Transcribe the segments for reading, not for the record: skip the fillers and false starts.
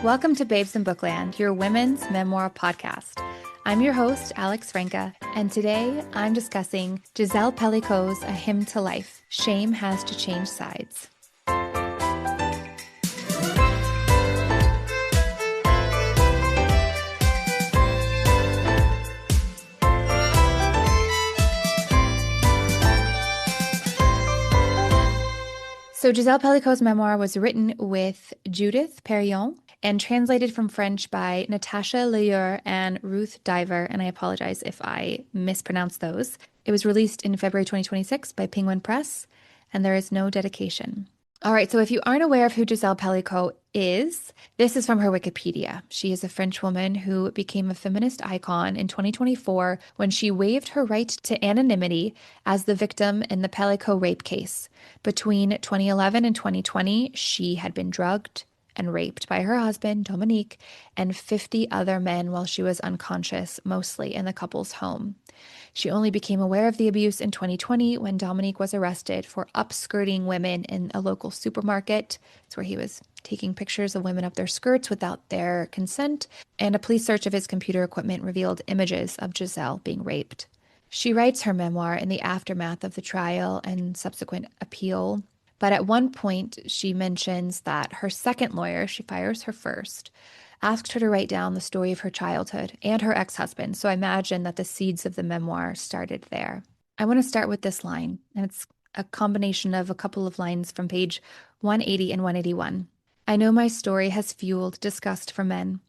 Welcome to Babes in Bookland, your women's memoir podcast. I'm your host, Alex Franca, and today I'm discussing Gisèle Pelicot's A Hymn to Life, Shame Has to Change Sides. So Gisèle Pelicot's memoir was written with Judith Perrion and translated from French by Natasha Leyeur and Ruth Diver, and I apologize if I mispronounce those. It was released in February 2026 by Penguin Press, and there is no dedication. All right, so if you aren't aware of who Gisèle Pelicot is, this is from her Wikipedia. She is a French woman who became a feminist icon in 2024 when she waived her right to anonymity as the victim in the Pelicot rape case. Between 2011 and 2020, she had been drugged and raped by her husband, Dominique, and 50 other men while she was unconscious, mostly in the couple's home. She only became aware of the abuse in 2020 when Dominique was arrested for upskirting women in a local supermarket. It's where he was taking pictures of women up their skirts without their consent, and a police search of his computer equipment revealed images of Gisèle being raped. She writes her memoir in the aftermath of the trial and subsequent appeal. But at one point, she mentions that her second lawyer, she fires her first, asked her to write down the story of her childhood and her ex-husband. So I imagine that the seeds of the memoir started there. I want to start with this line, and it's a combination of a couple of lines from page 180 and 181. I know my story has fueled disgust for men,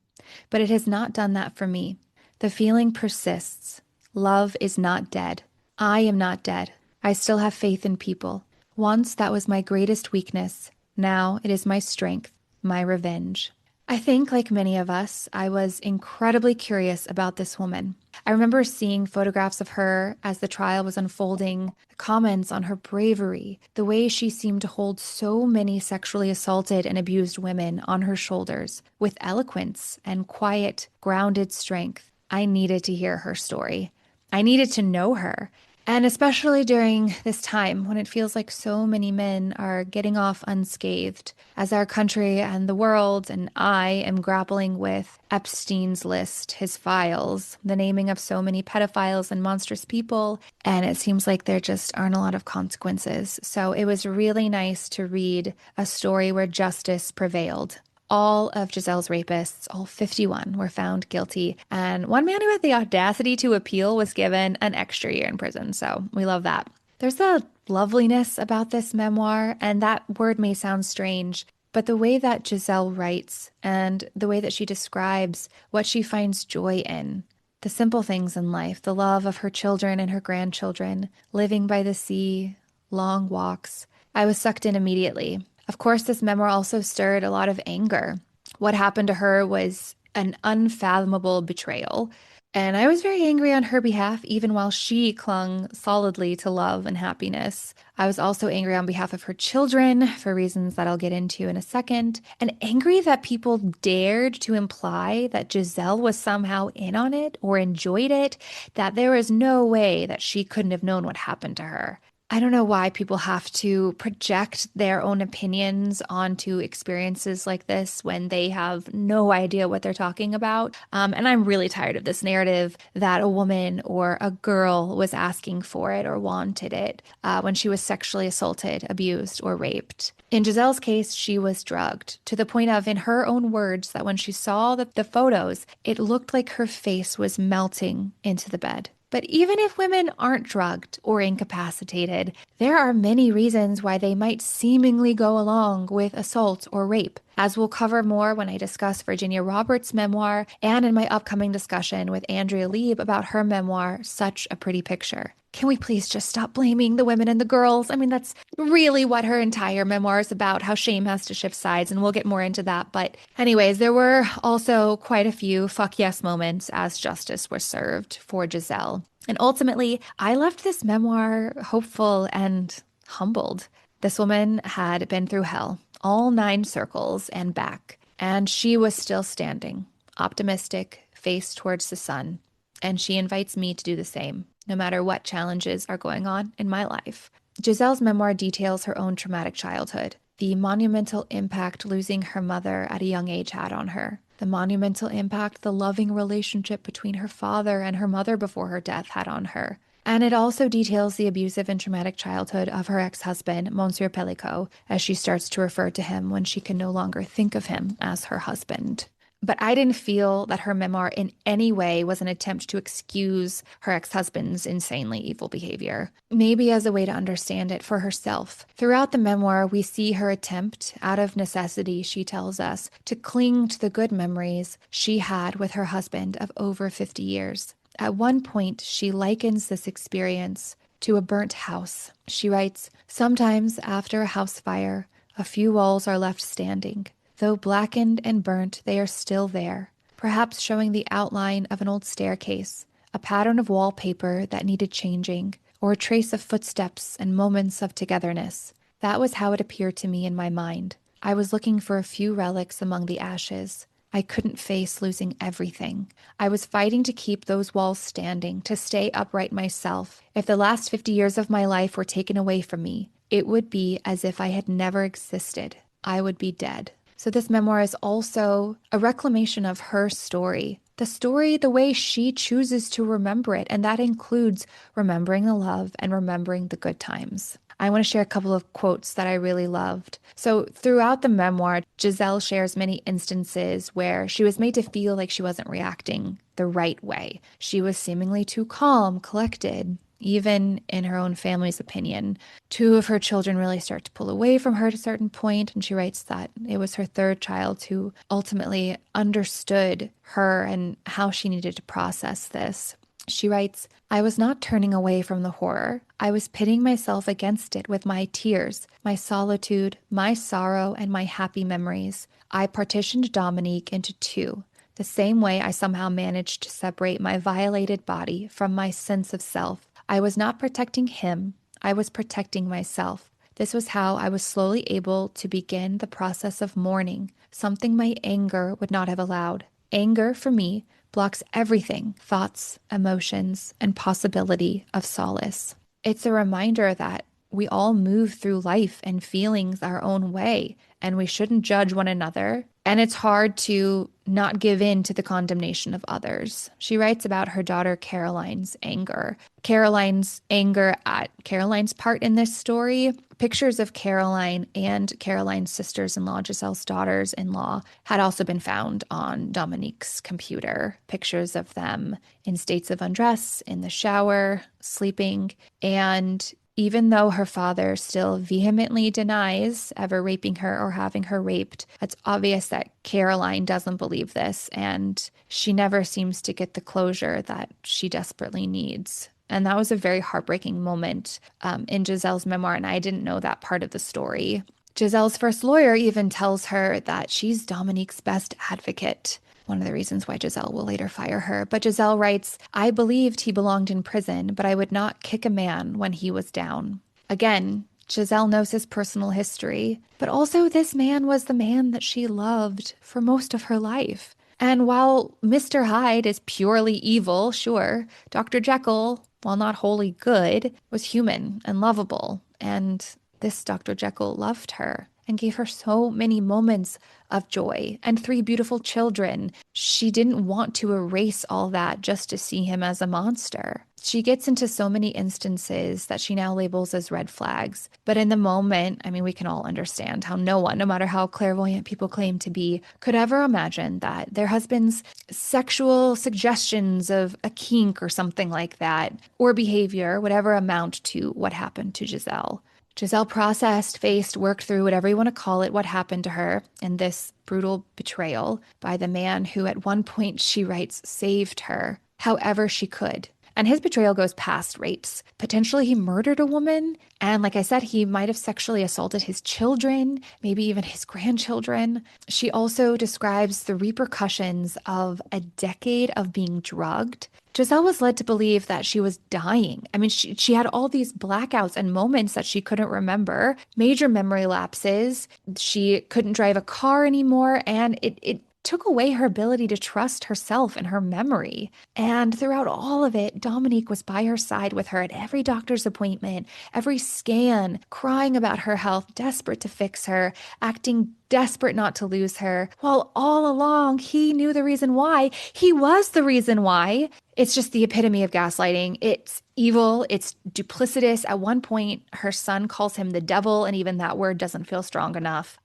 but it has not done that for me. The feeling persists. Love is not dead. I am not dead. I still have faith in people. Once that was my greatest weakness. Now it is my strength, my revenge. I think, like many of us, I was incredibly curious about this woman. I remember seeing photographs of her as the trial was unfolding, comments on her bravery, the way she seemed to hold so many sexually assaulted and abused women on her shoulders with eloquence and quiet, grounded strength. I needed to hear her story. I needed to know her. And especially during this time when it feels like so many men are getting off unscathed, as our country and the world and I am grappling with Epstein's list, his files, the naming of so many pedophiles and monstrous people, and it seems like there just aren't a lot of consequences. So it was really nice to read a story where justice prevailed. All of Gisèle's rapists, all 51, were found guilty, and one man who had the audacity to appeal was given an extra year in prison, so we love that. There's a loveliness about this memoir, and that word may sound strange, but the way that Gisèle writes and the way that she describes what she finds joy in, the simple things in life, the love of her children and her grandchildren, living by the sea, long walks, I was sucked in immediately. Of course, this memoir also stirred a lot of anger. What happened to her was an unfathomable betrayal, and I was very angry on her behalf, even while she clung solidly to love and happiness. I was also angry on behalf of her children for reasons that I'll get into in a second, and angry that people dared to imply that Gisèle was somehow in on it or enjoyed it, that there was no way that she couldn't have known what happened to her. I don't know why people have to project their own opinions onto experiences like this when they have no idea what they're talking about. And I'm really tired of this narrative that a woman or a girl was asking for it or wanted it when she was sexually assaulted, abused, or raped. In Gisèle's case, she was drugged to the point of, in her own words, that when she saw the photos, it looked like her face was melting into the bed. But even if women aren't drugged or incapacitated, there are many reasons why they might seemingly go along with assault or rape, as we'll cover more when I discuss Virginia Roberts' memoir and in my upcoming discussion with Andrea Lieb about her memoir, Such a Pretty Picture. Can we please just stop blaming the women and the girls? I mean, that's really what her entire memoir is about, how shame has to shift sides, and we'll get more into that. But anyways, there were also quite a few fuck yes moments as justice was served for Gisèle. And ultimately, I left this memoir hopeful and humbled. This woman had been through hell, all 9 circles and back, and she was still standing, optimistic, face towards the sun. And she invites me to do the same, no matter what challenges are going on in my life. Gisèle's memoir details her own traumatic childhood. the monumental impact losing her mother at a young age had on her, the monumental impact the loving relationship between her father and her mother before her death had on her. And it also details the abusive and traumatic childhood of her ex-husband, Monsieur Pelicot, as she starts to refer to him when she can no longer think of him as her husband. But I didn't feel that her memoir in any way was an attempt to excuse her ex-husband's insanely evil behavior, maybe as a way to understand it for herself. Throughout the memoir, we see her attempt, out of necessity, she tells us, to cling to the good memories she had with her husband of over 50 years. At one point, she likens this experience to a burnt house. She writes, "Sometimes after a house fire, a few walls are left standing. Though blackened and burnt, they are still there, perhaps showing the outline of an old staircase, a pattern of wallpaper that needed changing, or a trace of footsteps and moments of togetherness. That was how it appeared to me in my mind. I was looking for a few relics among the ashes. I couldn't face losing everything. I was fighting to keep those walls standing, to stay upright myself. If the last 50 years of my life were taken away from me, it would be as if I had never existed. I would be dead." So this memoir is also a reclamation of her story, the story the way she chooses to remember it. And that includes remembering the love and remembering the good times. I want to share a couple of quotes that I really loved. So throughout the memoir, Gisèle shares many instances where she was made to feel like she wasn't reacting the right way. She was seemingly too calm, collected, even in her own family's opinion. Two of her children really start to pull away from her at a certain point, and she writes that it was her third child who ultimately understood her and how she needed to process this. She writes, "I was not turning away from the horror. I was pitting myself against it with my tears, my solitude, my sorrow, and my happy memories. I partitioned Dominique into two. The same way I somehow managed to separate my violated body from my sense of self. I was not protecting him. I was protecting myself. This was how I was slowly able to begin the process of mourning, something my anger would not have allowed. Anger, for me, blocks everything, thoughts, emotions, and possibility of solace." It's a reminder that we all move through life and feelings our own way, and we shouldn't judge one another. And it's hard to not give in to the condemnation of others. She writes about her daughter Caroline's anger. Caroline's anger at Caroline's part in this story. Pictures of Caroline and Caroline's sisters-in-law, Gisèle's daughters-in-law, had also been found on Dominique's computer. Pictures of them in states of undress, in the shower, sleeping, and even though her father still vehemently denies ever raping her or having her raped, it's obvious that Caroline doesn't believe this, and she never seems to get the closure that she desperately needs. And that was a very heartbreaking moment in Gisèle's memoir, and I didn't know that part of the story. Gisèle's first lawyer even tells her that she's Dominique's best advocate. One of the reasons why Gisèle will later fire her. But Gisèle writes, "I believed he belonged in prison, but I would not kick a man when he was down." Again, Gisèle knows his personal history, but also this man was the man that she loved for most of her life. And while Mr. Hyde is purely evil, sure, Dr. Jekyll, while not wholly good, was human and lovable. And this Dr. Jekyll loved her and gave her so many moments of joy and three beautiful children. She didn't want to erase all that just to see him as a monster. She gets into so many instances that she now labels as red flags. But in the moment, I mean, we can all understand how no one, no matter how clairvoyant people claim to be, could ever imagine that their husband's sexual suggestions of a kink or something like that, or behavior, would ever amount to what happened to Gisèle. Gisèle processed, faced, worked through, whatever you want to call it, what happened to her in this brutal betrayal by the man who at one point, she writes, saved her however she could. And his betrayal goes past rapes. Potentially he murdered a woman. And like I said, he might have sexually assaulted his children, maybe even his grandchildren. She also describes the repercussions of a decade of being drugged. Gisèle was led to believe that she was dying. I mean, she had all these blackouts and moments that she couldn't remember, major memory lapses. She couldn't drive a car anymore. And it took away her ability to trust herself and her memory. And throughout all of it, Dominique was by her side with her at every doctor's appointment, every scan, crying about her health, desperate to fix her, acting desperate not to lose her, while all along he knew the reason why. He was the reason why. It's just the epitome of gaslighting. It's evil. It's duplicitous. At one point, her son calls him the devil, and even that word doesn't feel strong enough.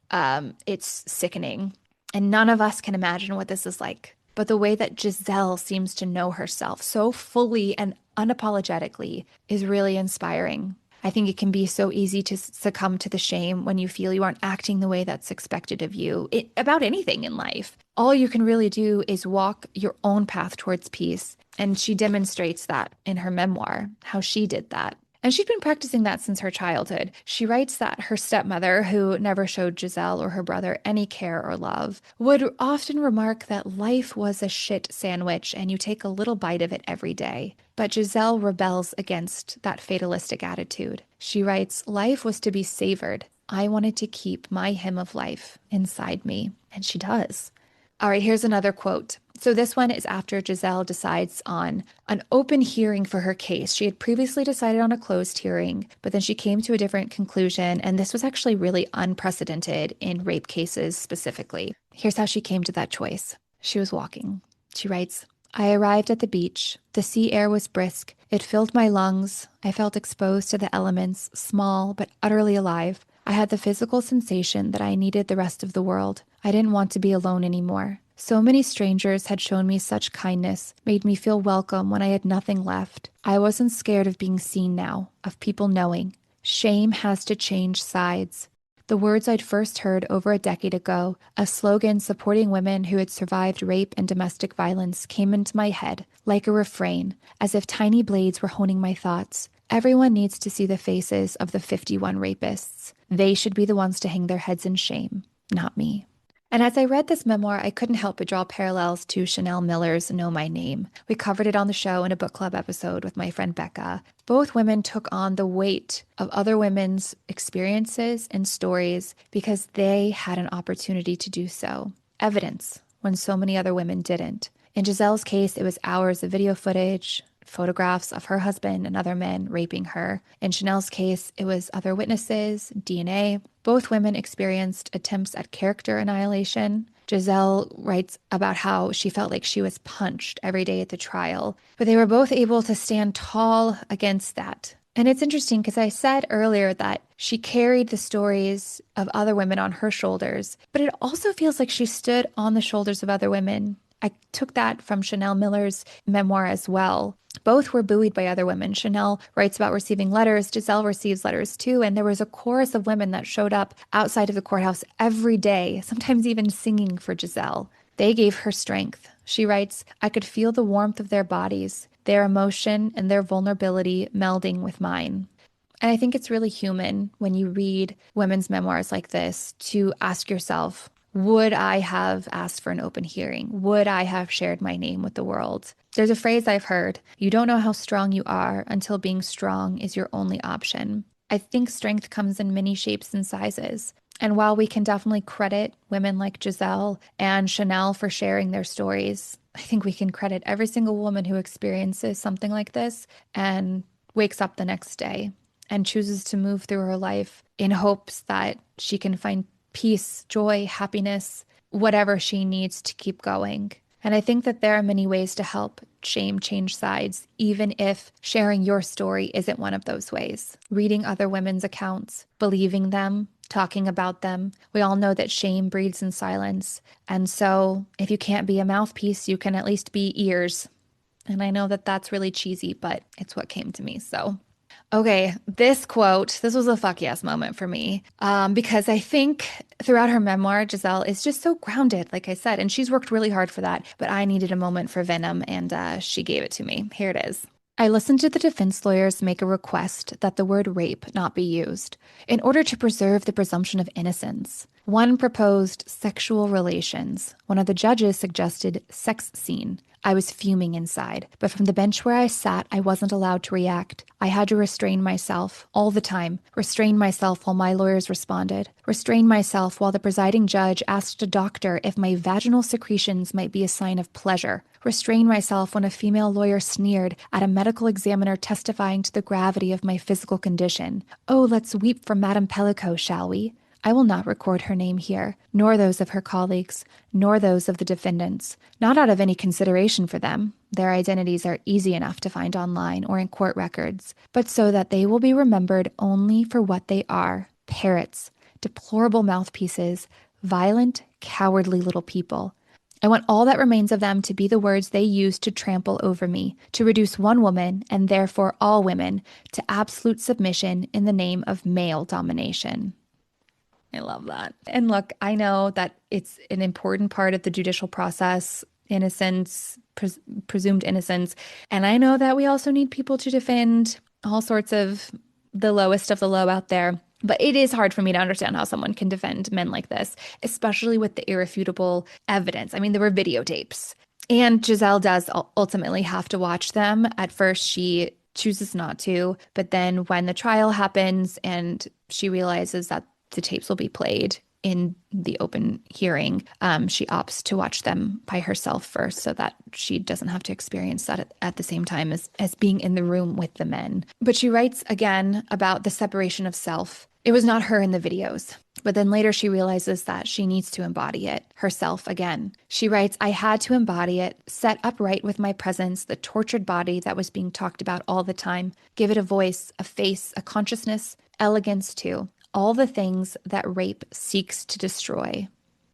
It's sickening. And none of us can imagine what this is like. But the way that Gisèle seems to know herself so fully and unapologetically is really inspiring. I think it can be so easy to succumb to the shame when you feel you aren't acting the way that's expected of you about anything in life. All you can really do is walk your own path towards peace. And she demonstrates that in her memoir, how she did that. And she'd been practicing that since her childhood. She writes that her stepmother, who never showed Gisèle or her brother any care or love, would often remark that life was a shit sandwich and you take a little bite of it every day. But Gisèle rebels against that fatalistic attitude. She writes, life was to be savored. I wanted to keep my hymn of life inside me. And she does. All right, here's another quote. So this one is after Gisèle decides on an open hearing for her case. She had previously decided on a closed hearing, but then she came to a different conclusion, and this was actually really unprecedented in rape cases specifically. Here's how she came to that choice. She was walking. She writes, I arrived at the beach. The sea air was brisk. It filled my lungs. I felt exposed to the elements, small but utterly alive. I had the physical sensation that I needed the rest of the world. I didn't want to be alone anymore. So many strangers had shown me such kindness, made me feel welcome when I had nothing left. I wasn't scared of being seen now, of people knowing. Shame has to change sides. The words I'd first heard over a decade ago, a slogan supporting women who had survived rape and domestic violence, came into my head, like a refrain, as if tiny blades were honing my thoughts. Everyone needs to see the faces of the 51 rapists. They should be the ones to hang their heads in shame, not me. And as I read this memoir, I couldn't help but draw parallels to Chanel Miller's Know My Name. We covered it on the show in a book club episode with my friend Becca. Both women took on the weight of other women's experiences and stories because they had an opportunity to do so. Evidence, when so many other women didn't. In Gisèle's case, it was hours of video footage, photographs of her husband and other men raping her. In Chanel's case, it was other witnesses, DNA. Both women experienced attempts at character annihilation. Gisèle writes about how she felt like she was punched every day at the trial, but they were both able to stand tall against that. And it's interesting because I said earlier that she carried the stories of other women on her shoulders, but it also feels like she stood on the shoulders of other women. I took that from Chanel Miller's memoir as well. Both were buoyed by other women. Chanel writes about receiving letters. Gisèle receives letters too. And there was a chorus of women that showed up outside of the courthouse every day, sometimes even singing for Gisèle. They gave her strength. She writes, I could feel the warmth of their bodies, their emotion and their vulnerability melding with mine. And I think it's really human when you read women's memoirs like this to ask yourself, would I have asked for an open hearing? Would I have shared my name with the world? There's a phrase I've heard, you don't know how strong you are until being strong is your only option. I think strength comes in many shapes and sizes. And while we can definitely credit women like Gisèle and Chanel for sharing their stories, I think we can credit every single woman who experiences something like this and wakes up the next day and chooses to move through her life in hopes that she can find peace, joy, happiness, whatever she needs to keep going. And I think that there are many ways to help shame change sides, even if sharing your story isn't one of those ways. Reading other women's accounts, believing them, talking about them. We all know that shame breeds in silence. And so if you can't be a mouthpiece, you can at least be ears. And I know that that's really cheesy, but it's what came to me. So okay, this quote, this was a fuck yes moment for me because I think throughout her memoir, Gisèle is just so grounded, like I said, and she's worked really hard for that, but I needed a moment for venom and she gave it to me. Here it is. I listened to the defense lawyers make a request that the word rape not be used in order to preserve the presumption of innocence. One proposed sexual relations. One of the judges suggested sex scene. I was fuming inside, but from the bench where I sat, I wasn't allowed to react. I had to restrain myself all the time, restrain myself while my lawyers responded, restrain myself while the presiding judge asked a doctor if my vaginal secretions might be a sign of pleasure, restrain myself when a female lawyer sneered at a medical examiner testifying to the gravity of my physical condition. Oh, let's weep for Madame Pelicot, shall we? I will not record her name here, nor those of her colleagues, nor those of the defendants, not out of any consideration for them. Their identities are easy enough to find online or in court records, but so that they will be remembered only for what they are: parrots, deplorable mouthpieces, violent, cowardly little people. I want all that remains of them to be the words they used to trample over me, to reduce one woman, and therefore all women, to absolute submission in the name of male domination. I love that. And look, I know that it's an important part of the judicial process, innocence, presumed innocence. And I know that we also need people to defend all sorts of the lowest of the low out there. But it is hard for me to understand how someone can defend men like this, especially with the irrefutable evidence. I mean, there were videotapes. And Gisèle does ultimately have to watch them. At first, she chooses not to. But then when the trial happens and she realizes that the tapes will be played in the open hearing, she opts to watch them by herself first so that she doesn't have to experience that at the same time as being in the room with the men. But she writes again about the separation of self. It was not her in the videos, but then later she realizes that she needs to embody it herself again. She writes, I had to embody it, set upright with my presence, the tortured body that was being talked about all the time, give it a voice, a face, a consciousness, elegance too. All the things that rape seeks to destroy.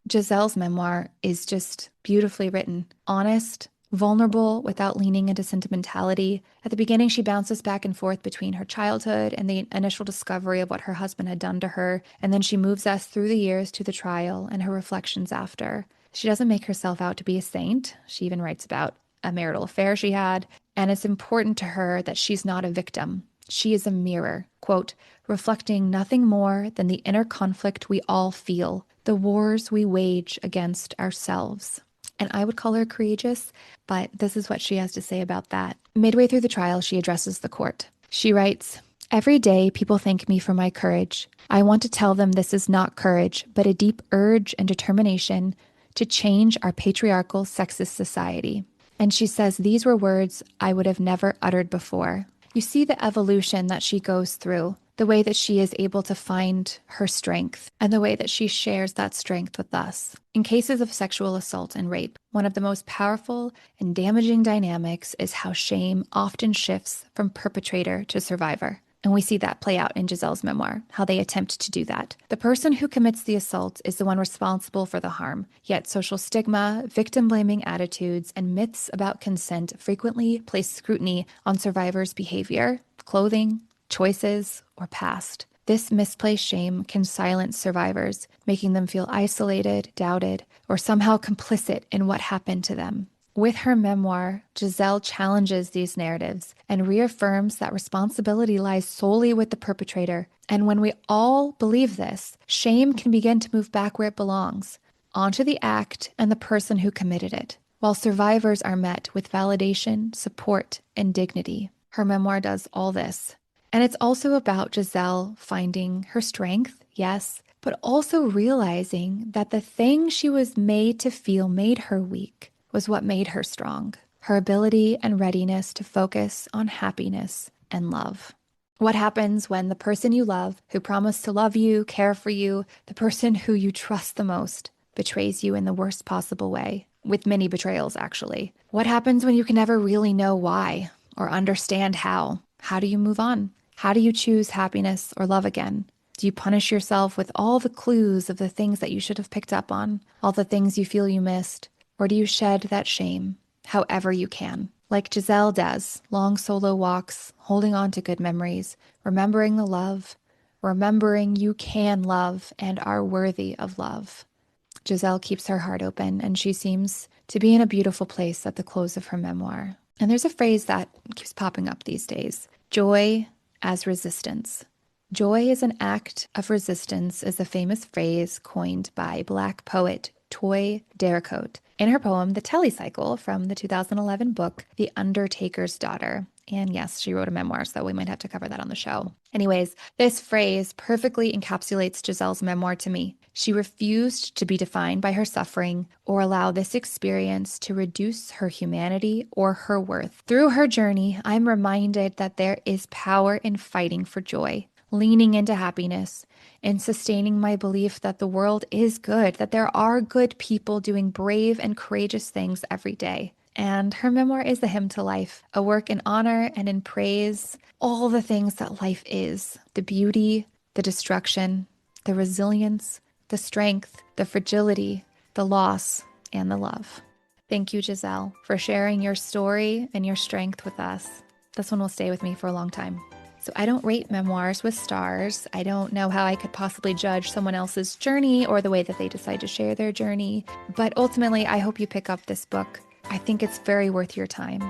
Gisèle's memoir is just beautifully written, honest, vulnerable without leaning into sentimentality. At the beginning, she bounces back and forth between her childhood and the initial discovery of what her husband had done to her, and then she moves us through the years to the trial and her reflections after. She doesn't make herself out to be a saint. She even writes about a marital affair she had, and it's important to her that she's not a victim. She is a mirror, quote, reflecting nothing more than the inner conflict we all feel, the wars we wage against ourselves. And I would call her courageous, but this is what she has to say about that. Midway through the trial, she addresses the court. She writes, every day people thank me for my courage. I want to tell them this is not courage, but a deep urge and determination to change our patriarchal, sexist society. And she says these were words I would have never uttered before. You see the evolution that she goes through, the way that she is able to find her strength, and the way that she shares that strength with us. In cases of sexual assault and rape, one of the most powerful and damaging dynamics is how shame often shifts from perpetrator to survivor. And we see that play out in Gisèle's memoir, how they attempt to do that. The person who commits the assault is the one responsible for the harm, yet social stigma, victim-blaming attitudes, and myths about consent frequently place scrutiny on survivors' behavior, clothing, choices, or past. This misplaced shame can silence survivors, making them feel isolated, doubted, or somehow complicit in what happened to them. With her memoir, Gisèle challenges these narratives and reaffirms that responsibility lies solely with the perpetrator. And when we all believe this, shame can begin to move back where it belongs, onto the act and the person who committed it, while survivors are met with validation, support, and dignity. Her memoir does all this. And it's also about Gisèle finding her strength, yes, but also realizing that the thing she was made to feel made her weak was what made her strong. Her ability and readiness to focus on happiness and love. What happens when the person you love, who promised to love you, care for you, the person who you trust the most, betrays you in the worst possible way? With many betrayals, actually. What happens when you can never really know why or understand how? How do you move on? How do you choose happiness or love again? Do you punish yourself with all the clues of the things that you should have picked up on, all the things you feel you missed? Or do you shed that shame, however you can? Like Gisèle does, long solo walks, holding on to good memories, remembering the love, remembering you can love and are worthy of love. Gisèle keeps her heart open, and she seems to be in a beautiful place at the close of her memoir. And there's a phrase that keeps popping up these days: joy as resistance. Joy is an act of resistance is a famous phrase coined by Black poet Toy Dericote in her poem The Telecycle from the 2011 book The Undertaker's Daughter. And yes, she wrote a memoir, so we might have to cover that on the show. Anyways, this phrase perfectly encapsulates Gisèle's memoir to me. She refused to be defined by her suffering or allow this experience to reduce her humanity or her worth. Through her journey, I'm reminded that there is power in fighting for joy, leaning into happiness, and sustaining my belief that the world is good, that there are good people doing brave and courageous things every day. And her memoir is a hymn to life, a work in honor and in praise, all the things that life is, the beauty, the destruction, the resilience, the strength, the fragility, the loss, and the love. Thank you, Gisèle, for sharing your story and your strength with us. This one will stay with me for a long time. So I don't rate memoirs with stars. I don't know how I could possibly judge someone else's journey or the way that they decide to share their journey. But ultimately, I hope you pick up this book. I think it's very worth your time.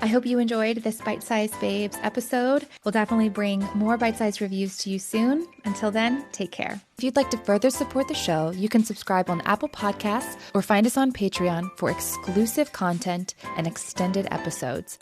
I hope you enjoyed this Bite Size Babes episode. We'll definitely bring more bite-sized reviews to you soon. Until then, take care. If you'd like to further support the show, you can subscribe on Apple Podcasts or find us on Patreon for exclusive content and extended episodes.